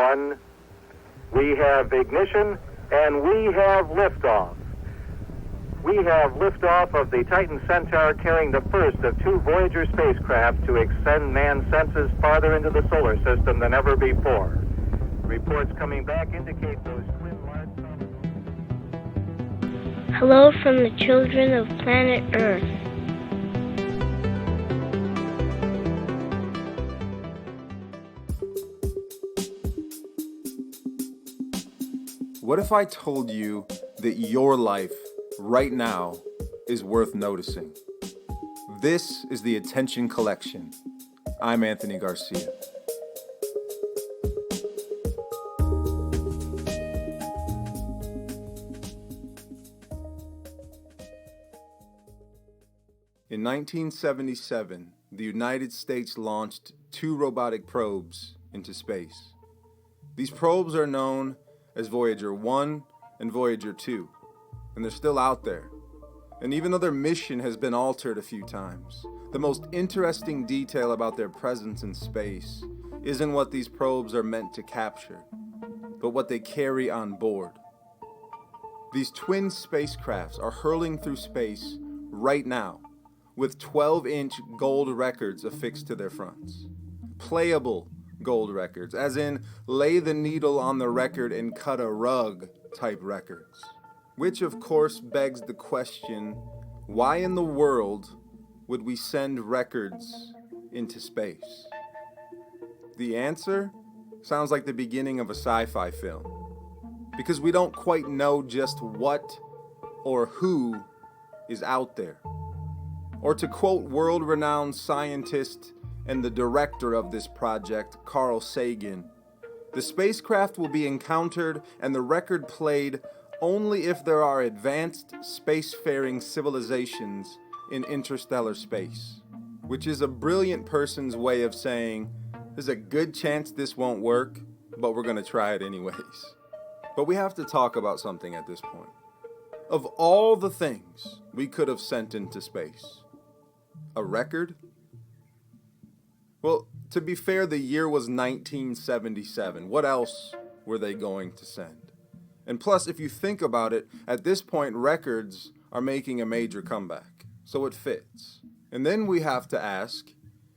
1. We have ignition, and we have liftoff. We have liftoff of the Titan Centaur carrying the first of 2 Voyager spacecraft to extend man's senses farther into the solar system than ever before. Reports coming back indicate those twin large... Hello from the children of planet Earth. What if I told you that your life right now is worth noticing? This is the Attention Collection. I'm Anthony Garcia. In 1977, the United States launched 2 robotic probes into space. These probes are known as Voyager 1 and Voyager 2, and they're still out there. And even though their mission has been altered a few times, the most interesting detail about their presence in space isn't what these probes are meant to capture, but what they carry on board. These twin spacecrafts are hurling through space right now, with 12-inch gold records affixed to their fronts. Playable gold records, as in lay the needle on the record and cut a rug type records. Which of course begs the question, why in the world would we send records into space? The answer sounds like the beginning of a sci-fi film, because we don't quite know just what or who is out there. Or to quote world-renowned scientist and the director of this project, Carl Sagan, the spacecraft will be encountered and the record played only if there are advanced spacefaring civilizations in interstellar space, which is a brilliant person's way of saying, there's a good chance this won't work, but we're gonna try it anyways. But we have to talk about something at this point. Of all the things we could have sent into space, a record? Well, to be fair, the year was 1977. What else were they going to send? And plus, if you think about it, at this point, records are making a major comeback, so it fits. And then we have to ask,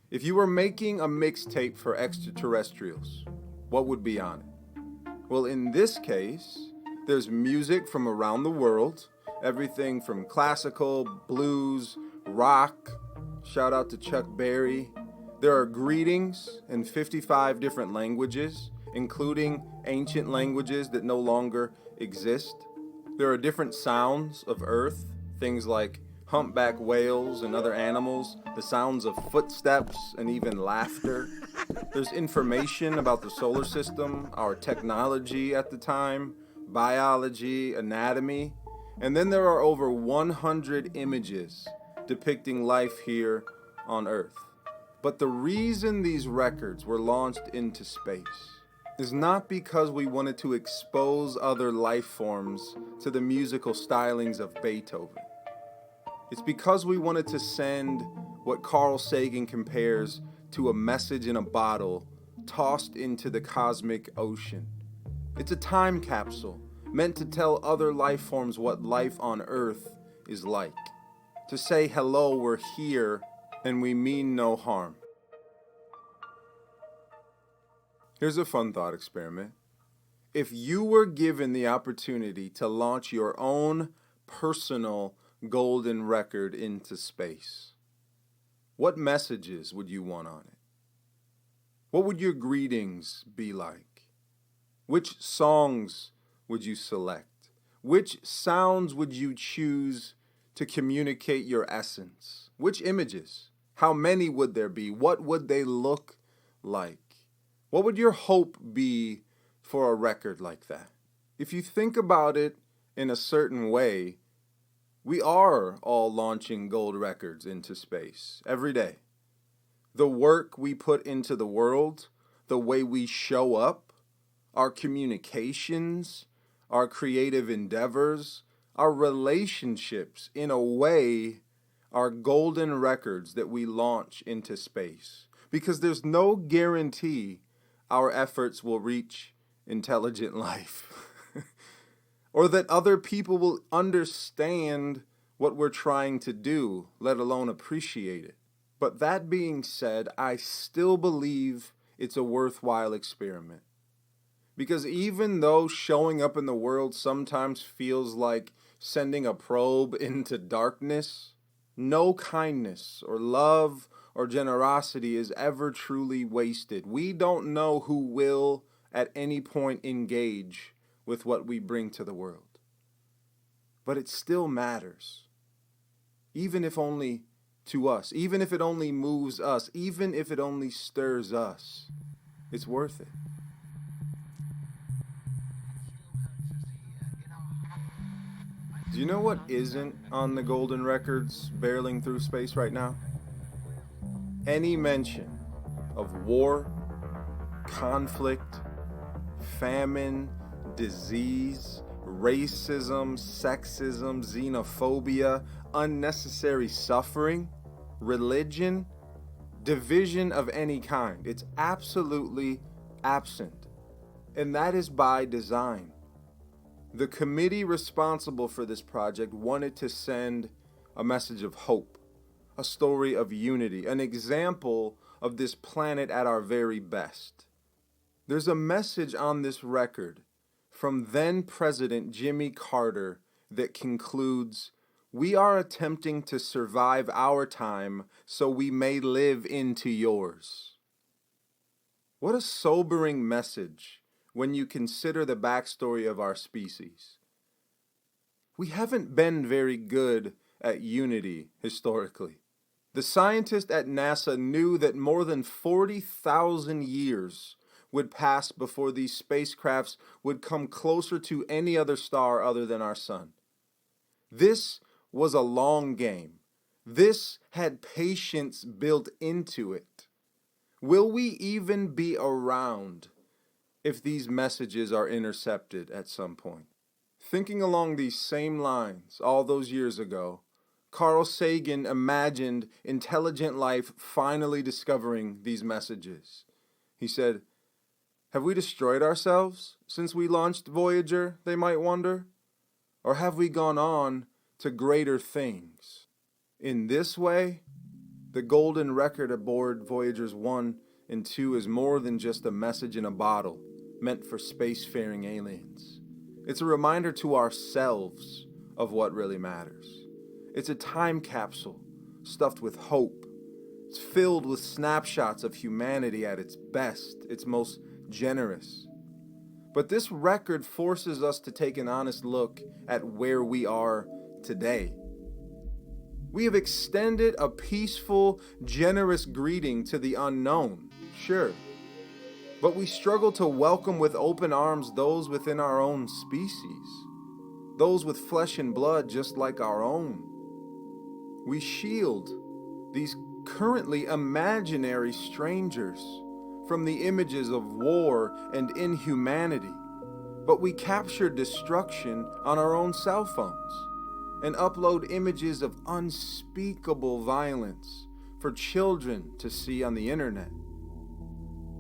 if you were making a mixtape for extraterrestrials, what would be on it? Well, in this case, there's music from around the world, everything from classical, blues, rock, shout out to Chuck Berry. There are greetings in 55 different languages, including ancient languages that no longer exist. There are different sounds of Earth, things like humpback whales and other animals, the sounds of footsteps and even laughter. There's information about the solar system, our technology at the time, biology, anatomy, and then there are over 100 images depicting life here on Earth. But the reason these records were launched into space is not because we wanted to expose other life forms to the musical stylings of Beethoven. It's because we wanted to send what Carl Sagan compares to a message in a bottle tossed into the cosmic ocean. It's a time capsule meant to tell other life forms what life on Earth is like. To say, hello, we're here, and we mean no harm. Here's a fun thought experiment. If you were given the opportunity to launch your own personal golden record into space, what messages would you want on it? What would your greetings be like? Which songs would you select? Which sounds would you choose to communicate your essence? Which images? How many would there be? What would they look like? What would your hope be for a record like that? If you think about it in a certain way, we are all launching gold records into space every day. The work we put into the world, the way we show up, our communications, our creative endeavors, our relationships, in a way, are golden records that we launch into space. Because there's no guarantee our efforts will reach intelligent life, or that other people will understand what we're trying to do, let alone appreciate it. But that being said, I still believe it's a worthwhile experiment. Because even though showing up in the world sometimes feels like sending a probe into darkness, no kindness or love or generosity is ever truly wasted. We don't know who will at any point engage with what we bring to the world. But it still matters. Even if only to us, even if it only moves us, even if it only stirs us, it's worth it. Do you know what isn't on the golden records barreling through space right now? Any mention of war, conflict, famine, disease, racism, sexism, xenophobia, unnecessary suffering, religion, division of any kind. It's absolutely absent. And that is by design. The committee responsible for this project wanted to send a message of hope, a story of unity, an example of this planet at our very best. There's a message on this record from then President Jimmy Carter that concludes, "We are attempting to survive our time so we may live into yours." What a sobering message when you consider the backstory of our species. We haven't been very good at unity historically. The scientists at NASA knew that more than 40,000 years would pass before these spacecrafts would come closer to any other star other than our sun. This was a long game. This had patience built into it. Will we even be around if these messages are intercepted at some point? Thinking along these same lines, all those years ago, Carl Sagan imagined intelligent life finally discovering these messages. He said, "Have we destroyed ourselves since we launched Voyager, they might wonder? Or have we gone on to greater things?" In this way, the golden record aboard Voyagers 1 and 2 is more than just a message in a bottle meant for spacefaring aliens. It's a reminder to ourselves of what really matters. It's a time capsule stuffed with hope. It's filled with snapshots of humanity at its best, its most generous. But this record forces us to take an honest look at where we are today. We have extended a peaceful, generous greeting to the unknown, sure. But we struggle to welcome with open arms those within our own species, those with flesh and blood just like our own. We shield these currently imaginary strangers from the images of war and inhumanity, but we capture destruction on our own cell phones and upload images of unspeakable violence for children to see on the internet.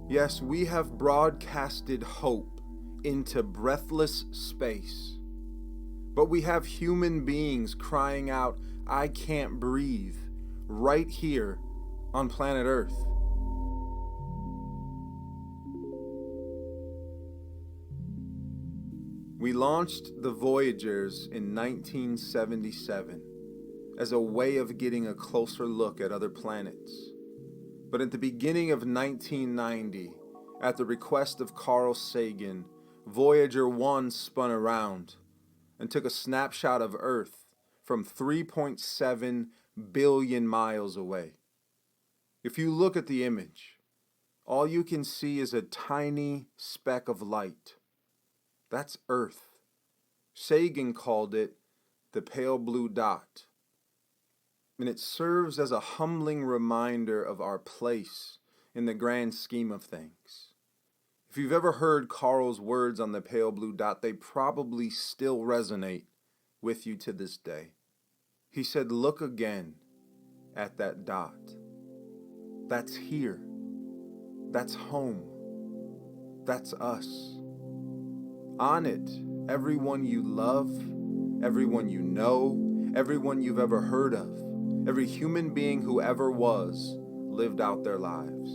Yes, we have broadcasted hope into breathless space, but we have human beings crying out, "I can't breathe," right here on planet Earth. We launched the Voyagers in 1977 as a way of getting a closer look at other planets. But at the beginning of 1990, at the request of Carl Sagan, Voyager 1 spun around and took a snapshot of Earth from 3.7 billion miles away. If you look at the image, all you can see is a tiny speck of light. That's Earth. Sagan called it the pale blue dot. And it serves as a humbling reminder of our place in the grand scheme of things. If you've ever heard Carl's words on the pale blue dot, they probably still resonate with you to this day. He said, "Look again at that dot. That's here. That's home. That's us." On it, everyone you love, everyone you know, everyone you've ever heard of, every human being who ever was, lived out their lives.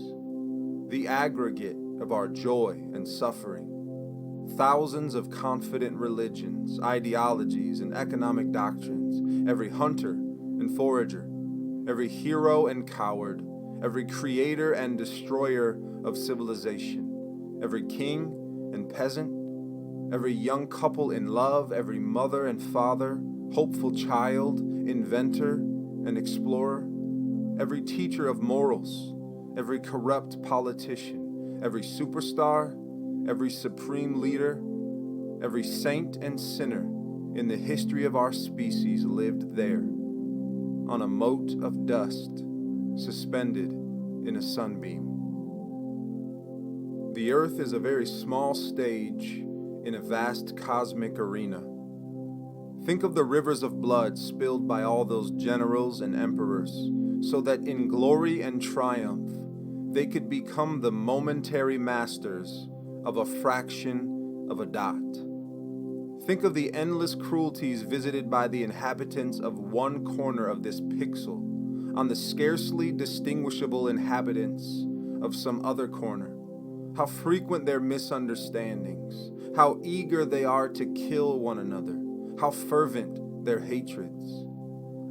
The aggregate of our joy and suffering. Thousands of confident religions, ideologies, and economic doctrines, every hunter and forager, every hero and coward, every creator and destroyer of civilization, every king and peasant, every young couple in love, every mother and father, hopeful child, inventor and explorer, every teacher of morals, every corrupt politician, every superstar, every supreme leader, every saint and sinner in the history of our species lived there, on a mote of dust suspended in a sunbeam. The earth is a very small stage in a vast cosmic arena. Think of the rivers of blood spilled by all those generals and emperors, so that in glory and triumph they could become the momentary masters of a fraction of a dot. Think of the endless cruelties visited by the inhabitants of one corner of this pixel on the scarcely distinguishable inhabitants of some other corner. How frequent their misunderstandings, how eager they are to kill one another, how fervent their hatreds.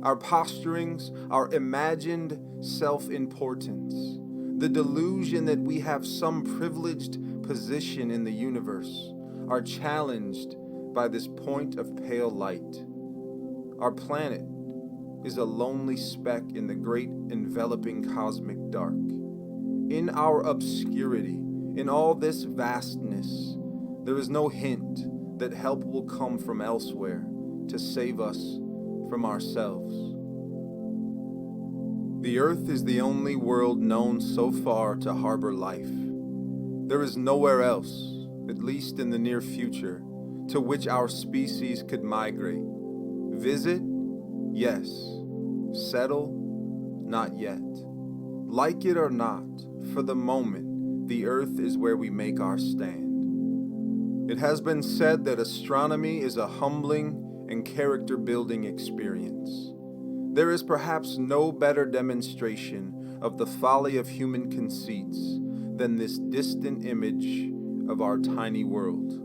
Our posturings, our imagined self-importance, the delusion that we have some privileged position in the universe, are challenged by this point of pale light. Our planet is a lonely speck in the great enveloping cosmic dark. In our obscurity, in all this vastness, there is no hint that help will come from elsewhere to save us from ourselves. The Earth is the only world known so far to harbor life. There is nowhere else, at least in the near future, to which our species could migrate. Visit? Yes. Settle? Not yet. Like it or not, for the moment, the Earth is where we make our stand. It has been said that astronomy is a humbling and character-building experience. There is perhaps no better demonstration of the folly of human conceits than this distant image of our tiny world.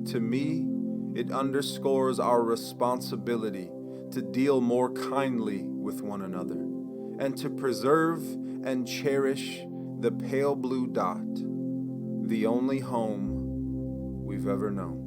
To me, it underscores our responsibility to deal more kindly with one another and to preserve and cherish the pale blue dot, the only home we've ever known.